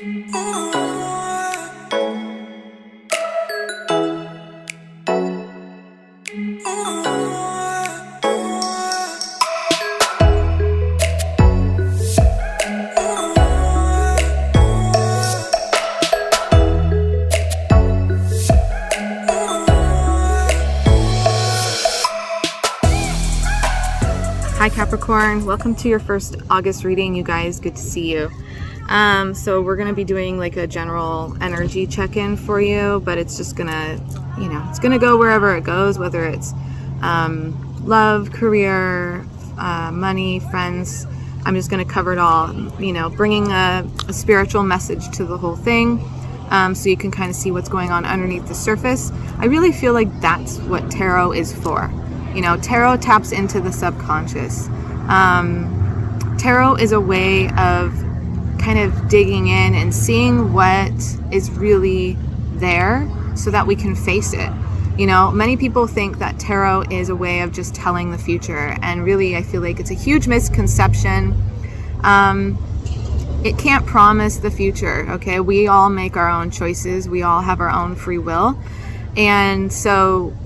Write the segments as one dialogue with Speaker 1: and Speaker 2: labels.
Speaker 1: Hi Capricorn, welcome to your first August reading, you guys. Good to see you. So we're going to be doing like a general energy check-in for you, but it's just going to, it's going to go wherever it goes, whether it's love, career, money, friends. I'm just going to cover it all, bringing a spiritual message to the whole thing, so you can kind of see what's going on underneath the surface. I really feel like that's what tarot is for. Tarot taps into the subconscious. Tarot is a way of kind of digging in and seeing what is really there so that we can face it. Many people think that tarot is a way of just telling the future, and really I feel like it's a huge misconception. It can't promise the future, okay? We all make our own choices. We all have our own free will. And so,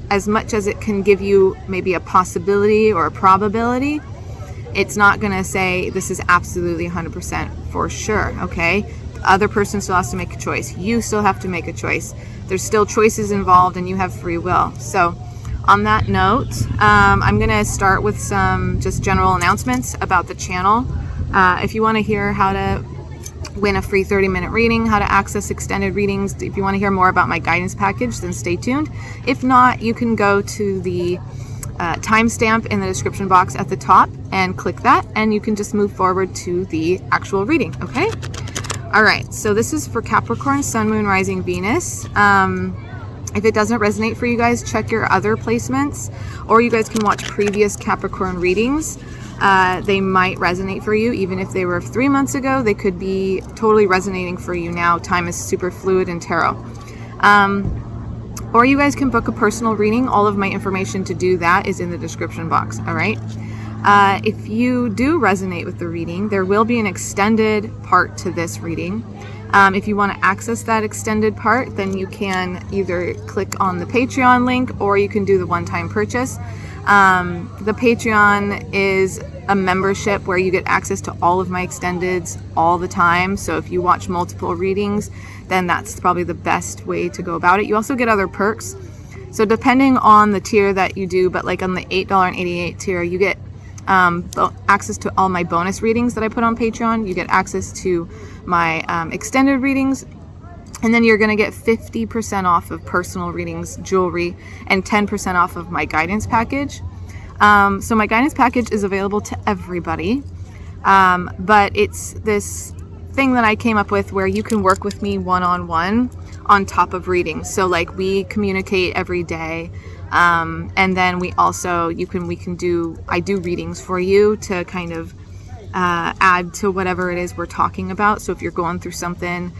Speaker 1: as much as it can give you maybe a possibility or a probability, it's not going to say this is absolutely 100% for sure, okay? The other person still has to make a choice. You still have to make a choice. There's still choices involved and you have free will. So on that note, I'm going to start with some just general announcements about the channel. If you want to hear how to win a free 30-minute reading, how to access extended readings, if you want to hear more about my guidance package, then stay tuned. If not, you can go to the timestamp in the description box at the top and click that, and you can just move forward to the actual reading, okay? All right, so this is for Capricorn, Sun, Moon, Rising, Venus. If it doesn't resonate for you guys, check your other placements, or you guys can watch previous Capricorn readings. They might resonate for you. Even if they were 3 months ago, they could be totally resonating for you now. Time is super fluid in tarot. Or you guys can book a personal reading. All of my information to do that is in the description box, all right? If you do resonate with the reading, there will be an extended part to this reading. If you want to access that extended part, then you can either click on the Patreon link, or you can do the one-time purchase. The Patreon is a membership where you get access to all of my extendeds all the time. So if you watch multiple readings, then that's probably the best way to go about it. You also get other perks. So depending on the tier that you do, but like on the $8.88 tier, you get access to all my bonus readings that I put on Patreon. You get access to my extended readings. And then you're going to get 50% off of personal readings, jewelry, and 10% off of my guidance package. So my guidance package is available to everybody. But it's this thing that I came up with where you can work with me one-on-one on top of readings. So like we communicate every day. And then we also, I do readings for you to kind of add to whatever it is we're talking about. So if you're going through something,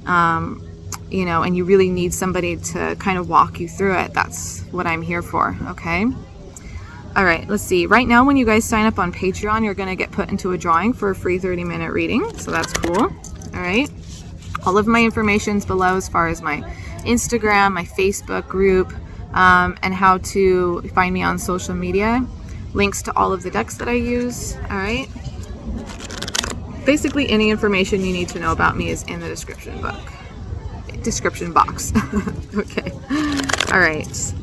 Speaker 1: and you really need somebody to kind of walk you through it, that's what I'm here for, okay? All right, let's see. Right now, when you guys sign up on Patreon, you're going to get put into a drawing for a free 30-minute reading, so that's cool. All right. All of my information's below as far as my Instagram, my Facebook group, and how to find me on social media. Links to all of the decks that I use, all right? Basically, any information you need to know about me is in the description box. Okay. All right.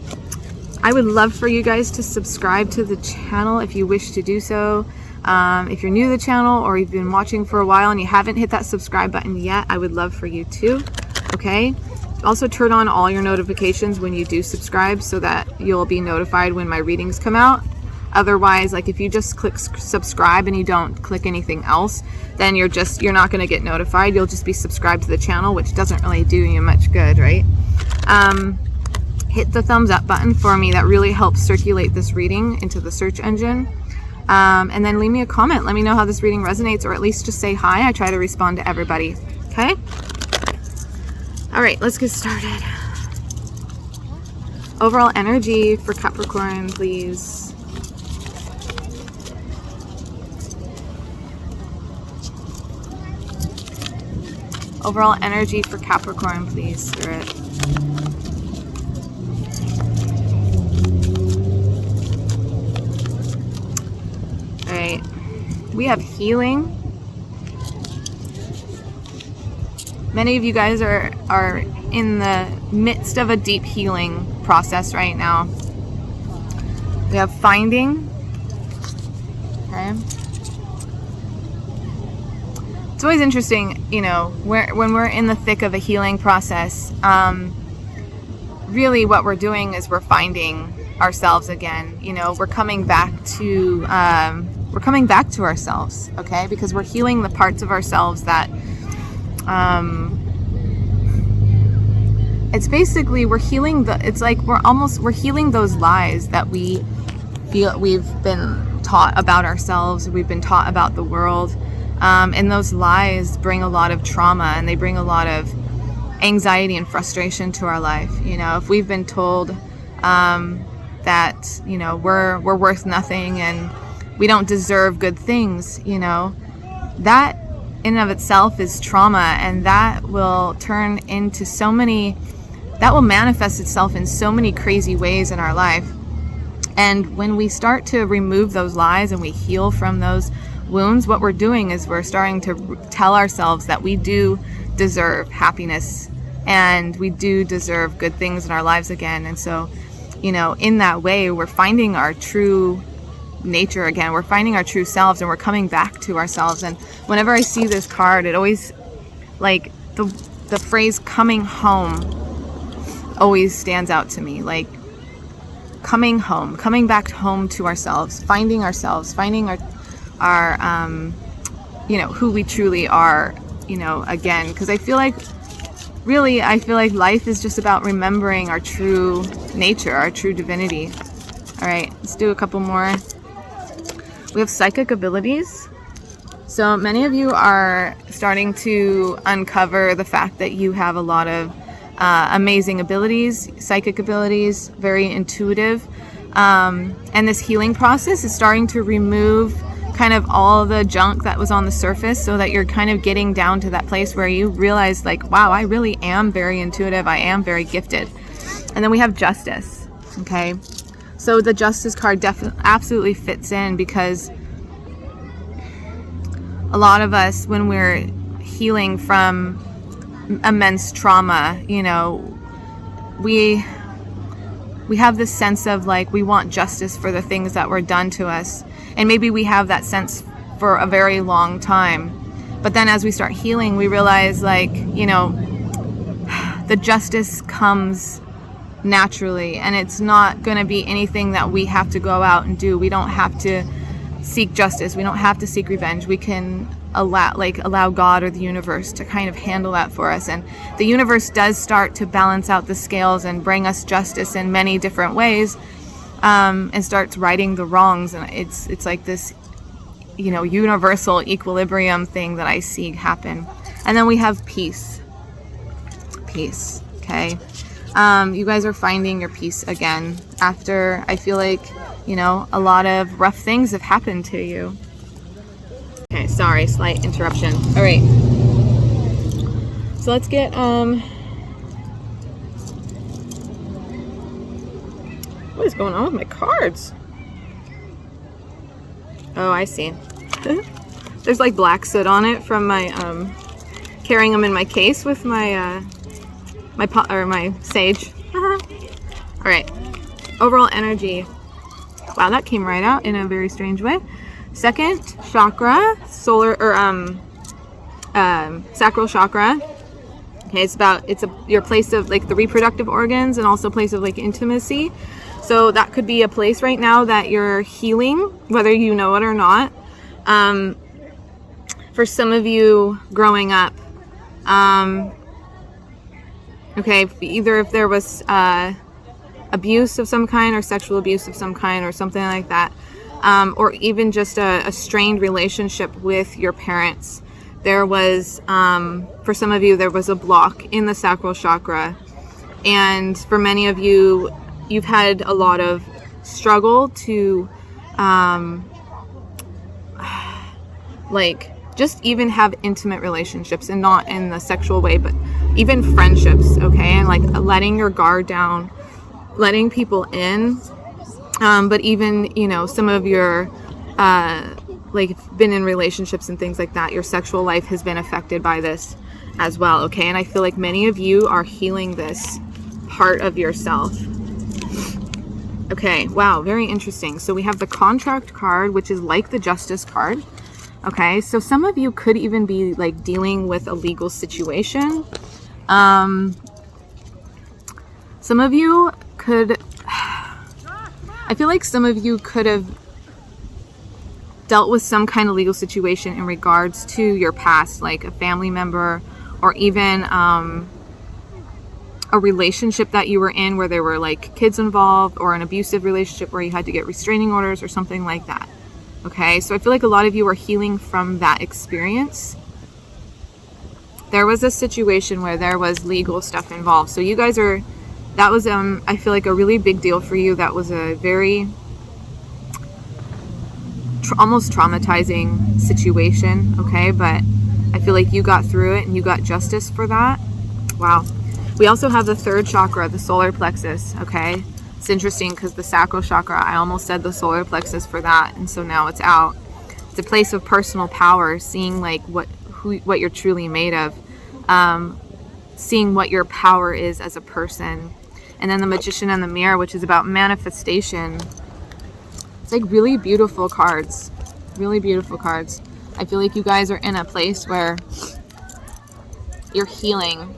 Speaker 1: I would love for you guys to subscribe to the channel if you wish to do so. If you're new to the channel or you've been watching for a while and you haven't hit that subscribe button yet, I would love for you to. Okay. Also turn on all your notifications when you do subscribe so that you'll be notified when my readings come out. Otherwise, like if you just click subscribe and you don't click anything else, then you're not going to get notified. You'll just be subscribed to the channel, which doesn't really do you much good, right? Hit the thumbs up button for me. That really helps circulate this reading into the search engine. And then leave me a comment. Let me know how this reading resonates, or at least just say hi. I try to respond to everybody. Okay? All right, let's get started. Overall energy for Capricorn, please. Overall energy for Capricorn, please, Spirit. All right. We have healing. Many of you guys are in the midst of a deep healing process right now. We have finding. Okay. It's always interesting, you know, when we're in the thick of a healing process, really what we're doing is we're finding ourselves again. You know, we're coming back to ourselves, okay? Because we're healing the parts of ourselves that it's basically we're healing we're healing those lies that we feel we've been taught about ourselves, we've been taught about the world. And those lies bring a lot of trauma, and they bring a lot of anxiety and frustration to our life. You know, if we've been told that, you know, we're worth nothing and we don't deserve good things, you know, that in and of itself is trauma, and that will turn into that will manifest itself in so many crazy ways in our life. And when we start to remove those lies and we heal from those wounds, what we're doing is we're starting to tell ourselves that we do deserve happiness and we do deserve good things in our lives again. And so, you know, in that way, we're finding our true nature again. We're finding our true selves, and we're coming back to ourselves. And whenever I see this card, it always, like, the phrase coming home always stands out to me. Like, coming home, coming back home to ourselves, finding our you know, who we truly are, you know, again, because I feel like life is just about remembering our true nature, our true divinity. All right, let's do a couple more. We have psychic abilities. So many of you are starting to uncover the fact that you have a lot of amazing abilities, psychic abilities, very intuitive. And this healing process is starting to remove kind of all the junk that was on the surface, so that you're kind of getting down to that place where you realize, like, wow, I really am very intuitive. I am very gifted. And then we have justice. Okay. So the justice card absolutely fits in, because a lot of us, when we're healing from immense trauma, you know, we have this sense of, like, we want justice for the things that were done to us. And maybe we have that sense for a very long time. But then as we start healing, we realize, like, you know, the justice comes naturally, and it's not going to be anything that we have to go out and do. We don't have to seek justice. We don't have to seek revenge. We can allow God or the universe to kind of handle that for us. And the universe does start to balance out the scales and bring us justice in many different ways, and starts righting the wrongs. And it's like this, you know, universal equilibrium thing that I see happen. And then we have peace. Peace. Okay. You guys are finding your peace again after, I feel like, you know, a lot of rough things have happened to you. Okay, sorry, slight interruption. All right. So let's get, what is going on with my cards? Oh, I see. There's like black soot on it from my, carrying them in my case with my, my sage. All right. Overall energy. Wow, that came right out in a very strange way. Second chakra, sacral chakra. Okay, it's your place of, like, the reproductive organs, and also a place of, like, intimacy. So that could be a place right now that you're healing, whether you know it or not. For some of you growing up, okay, either if there was abuse of some kind, or sexual abuse of some kind, or something like that, or even just a strained relationship with your parents. There was, for some of you, there was a block in the sacral chakra. And for many of you, you've had a lot of struggle to, like, just even have intimate relationships, and not in the sexual way, but even friendships, okay? And like letting your guard down, letting people in, but even, you know, some of your like been in relationships and things like that, your sexual life has been affected by this as well, okay? And I feel like many of you are healing this part of yourself. Okay, wow, very interesting. So we have the contract card, which is like the justice card. Okay, so some of you could even be like dealing with a legal situation. Some of you could, I feel like some of you could have dealt with some kind of legal situation in regards to your past, like a family member, or even a relationship that you were in where there were like kids involved, or an abusive relationship where you had to get restraining orders or something like that. Okay, so I feel like a lot of you are healing from that experience. There was a situation where there was legal stuff involved. So you guys are, that was, I feel like a really big deal for you. That was a very almost traumatizing situation, okay? But I feel like you got through it and you got justice for that. Wow. We also have the third chakra, the solar plexus, okay? It's interesting because the sacral chakra, I almost said the solar plexus for that, and so now it's out. It's a place of personal power, seeing like what you're truly made of, seeing what your power is as a person. And then the magician and the mirror, which is about manifestation. It's like really beautiful cards, really beautiful cards. I feel like you guys are in a place where you're healing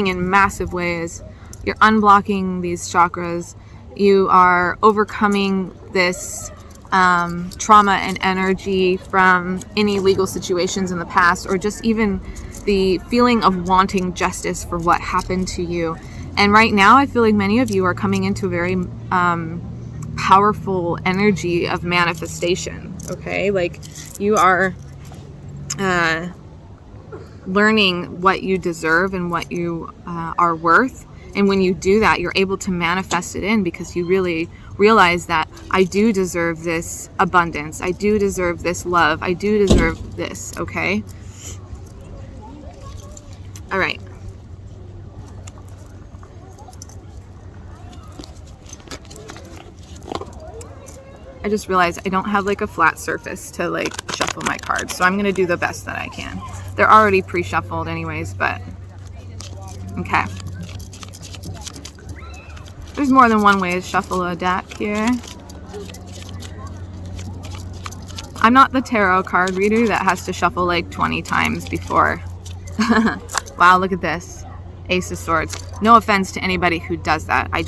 Speaker 1: in massive ways. You're unblocking these chakras. You are overcoming this trauma and energy from any legal situations in the past, or just even the feeling of wanting justice for what happened to you. And right now, I feel like many of you are coming into a very powerful energy of manifestation, okay? Like you are learning what you deserve and what you are worth. And when you do that, you're able to manifest it in, because you really realize that I do deserve this abundance. I do deserve this love. I do deserve this, okay? All right. I just realized I don't have like a flat surface to like shuffle my cards. So I'm going to do the best that I can. They're already pre-shuffled anyways, but okay. There's more than one way to shuffle a deck here. I'm not the tarot card reader that has to shuffle like 20 times before. Wow, look at this. Ace of Swords. No offense to anybody who does that. I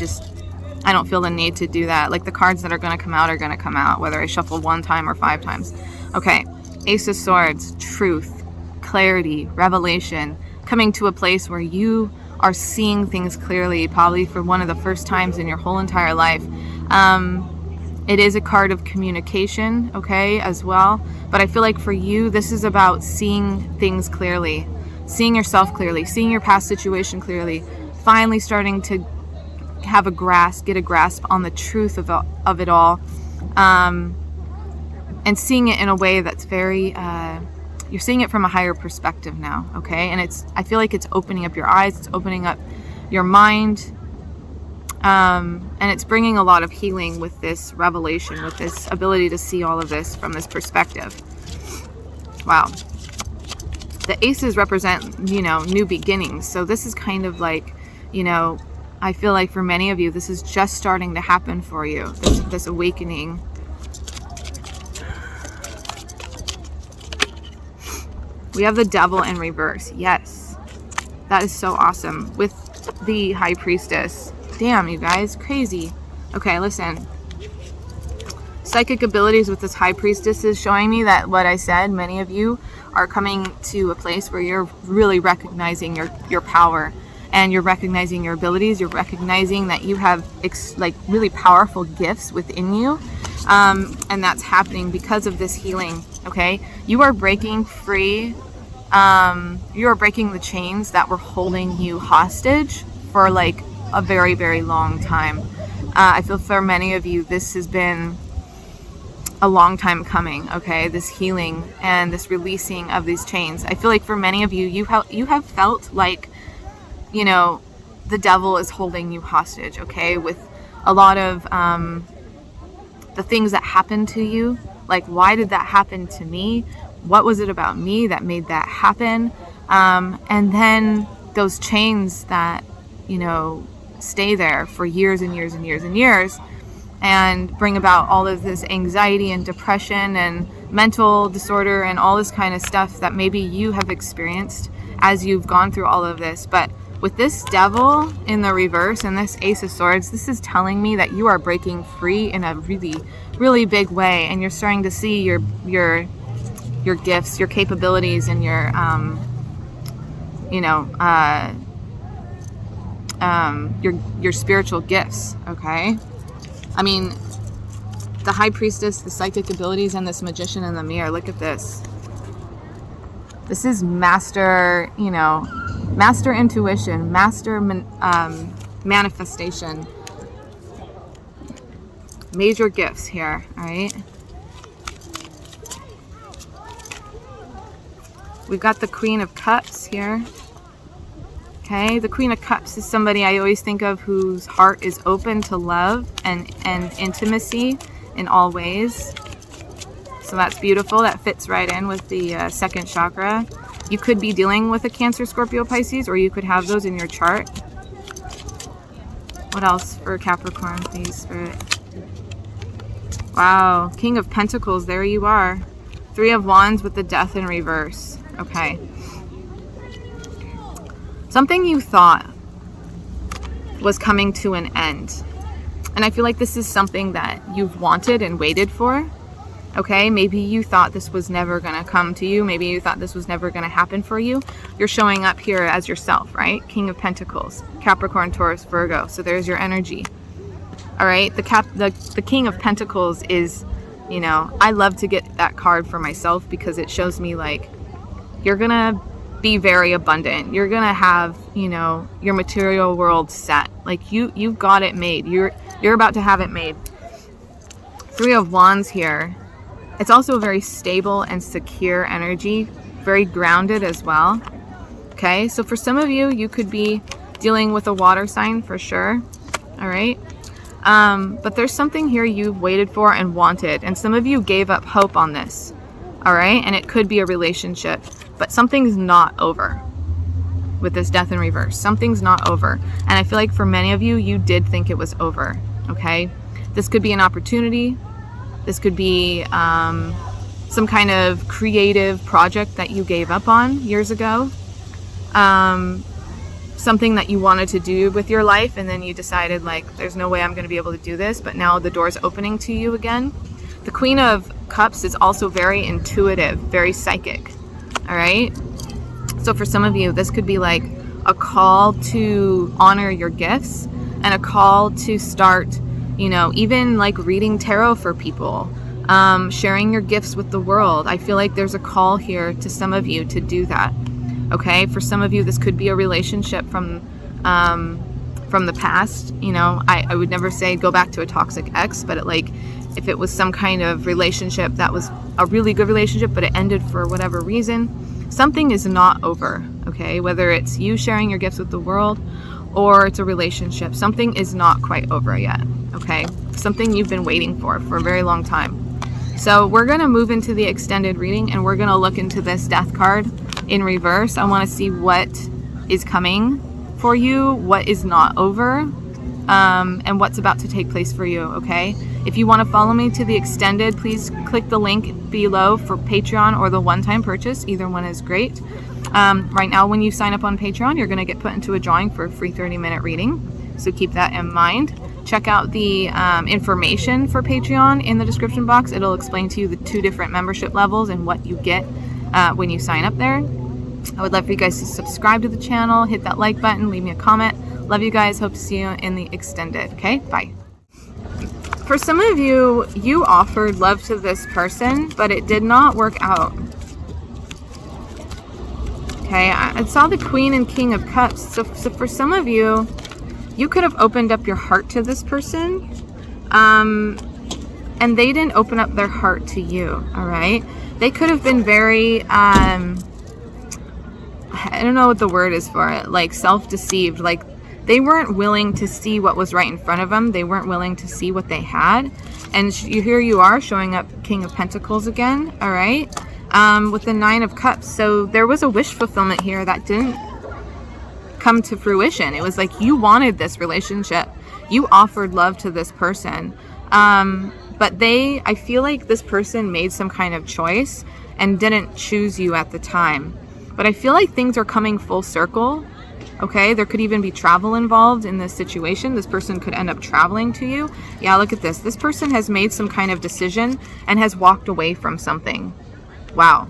Speaker 1: don't feel the need to do that. Like the cards that are going to come out are going to come out, whether I shuffle 1 time or 5 times. Okay, Ace of Swords, truth, clarity, revelation, coming to a place where you are seeing things clearly, probably for one of the first times in your whole entire life. It is a card of communication, okay, as well. But I feel like for you, this is about seeing things clearly, seeing yourself clearly, seeing your past situation clearly, finally starting to have a grasp, get a grasp on the truth of it all, and seeing it in a way that's very, you're seeing it from a higher perspective now, okay? And I feel like it's opening up your eyes, it's opening up your mind, and it's bringing a lot of healing with this revelation, with this ability to see all of this from this perspective. Wow. The aces represent, you know, new beginnings. So this is kind of like, you know, I feel like for many of you, this is just starting to happen for you, this awakening. We have the Devil in reverse. Yes, that is so awesome. With the High Priestess. Damn, you guys, crazy. Okay, listen. Psychic abilities with this High Priestess is showing me that what I said, many of you are coming to a place where you're really recognizing your power, and you're recognizing your abilities. You're recognizing that you have like really powerful gifts within you, and that's happening because of this healing. Okay, you are breaking free. You are breaking the chains that were holding you hostage for like a very, very long time. I feel for many of you, this has been a long time coming, okay? This healing and this releasing of these chains. I feel like for many of you, you have felt like, you know, the devil is holding you hostage, okay? With a lot of the things that happened to you. Like, why did that happen to me? What was it about me that made that happen? And then those chains that, you know, stay there for years and years and years and years, and bring about all of this anxiety and depression and mental disorder and all this kind of stuff that maybe you have experienced as you've gone through all of this. But with this devil in the reverse and this Ace of Swords, this is telling me that you are breaking free in a really, really big way, and you're starting to see your gifts, your capabilities, and your your spiritual gifts, okay? I mean, the High Priestess, the psychic abilities, and this Magician in the mirror. Look at this. This is master, you know, master intuition, master manifestation. Major gifts here, all right? We've got the Queen of Cups here. Okay, the Queen of Cups is somebody I always think of whose heart is open to love and intimacy in all ways. So that's beautiful. That fits right in with the second chakra. You could be dealing with a Cancer, Scorpio, Pisces, or you could have those in your chart. What else for Capricorn, please, Spirit? Wow, King of Pentacles, there you are. Three of Wands with the Death in reverse. Okay. Something you thought was coming to an end. And I feel like this is something that you've wanted and waited for. Okay, maybe you thought this was never going to come to you. Maybe you thought this was never going to happen for you. You're showing up here as yourself, right? King of Pentacles, Capricorn, Taurus, Virgo. So there's your energy. All right, the King of Pentacles is, you know, I love to get that card for myself because it shows me like you're going to be very abundant. You're gonna have, you know, your material world set. Like you've got it made. You're about to have it made. Three of Wands here. It's also a very stable and secure energy, very grounded as well. Okay, so for some of you, you could be dealing with a water sign for sure. All right, but there's something here you've waited for and wanted, and some of you gave up hope on this. All right, and it could be a relationship. But something's not over with this Death in reverse. Something's not over. And I feel like for many of you, you did think it was over, okay? This could be an opportunity. This could be some kind of creative project that you gave up on years ago. Something that you wanted to do with your life, and then you decided, like, there's no way I'm going to be able to do this, but now the door's opening to you again. The Queen of Cups is also very intuitive, very psychic. All right. So for some of you, this could be like a call to honor your gifts and a call to start, you know, even like reading tarot for people, sharing your gifts with the world. I feel like there's a call here to some of you to do that. Okay. For some of you, this could be a relationship from the past. You know, I would never say go back to a toxic ex, but if it was some kind of relationship that was a really good relationship, but it ended for whatever reason, something is not over, okay? Whether it's you sharing your gifts with the world or it's a relationship, something is not quite over yet, okay? Something you've been waiting for a very long time. So we're going to move into the extended reading, and we're going to look into this Death card in reverse. I want to see what is coming for you, what is not over, and what's about to take place for you, okay? If you want to follow me to the extended, please click the link below for Patreon or the one-time purchase. Either one is great. Right now, when you sign up on Patreon, you're going to get put into a drawing for a free 30-minute reading. So keep that in mind. Check out the information for Patreon in the description box. It'll explain to you the 2 different membership levels and what you get when you sign up there. I would love for you guys to subscribe to the channel, hit that like button, leave me a comment. Love you guys. Hope to see you in the extended. Okay, bye. For some of you, you offered love to this person, but it did not work out. Okay, I saw the Queen and King of Cups. So for some of you, you could have opened up your heart to this person. and they didn't open up their heart to you, all right? They could have been very, I don't know what the word is for it, like self-deceived. Like they weren't willing to see what was right in front of them. They weren't willing to see what they had. And here you are showing up King of Pentacles again, all right? With the Nine of Cups. So there was a wish fulfillment here that didn't come to fruition. It was like you wanted this relationship. You offered love to this person. But I feel like this person made some kind of choice and didn't choose you at the time. But I feel like things are coming full circle. Okay, there could even be travel involved in this situation. This person could end up traveling to you. Yeah, look at this. This person has made some kind of decision and has walked away from something. Wow,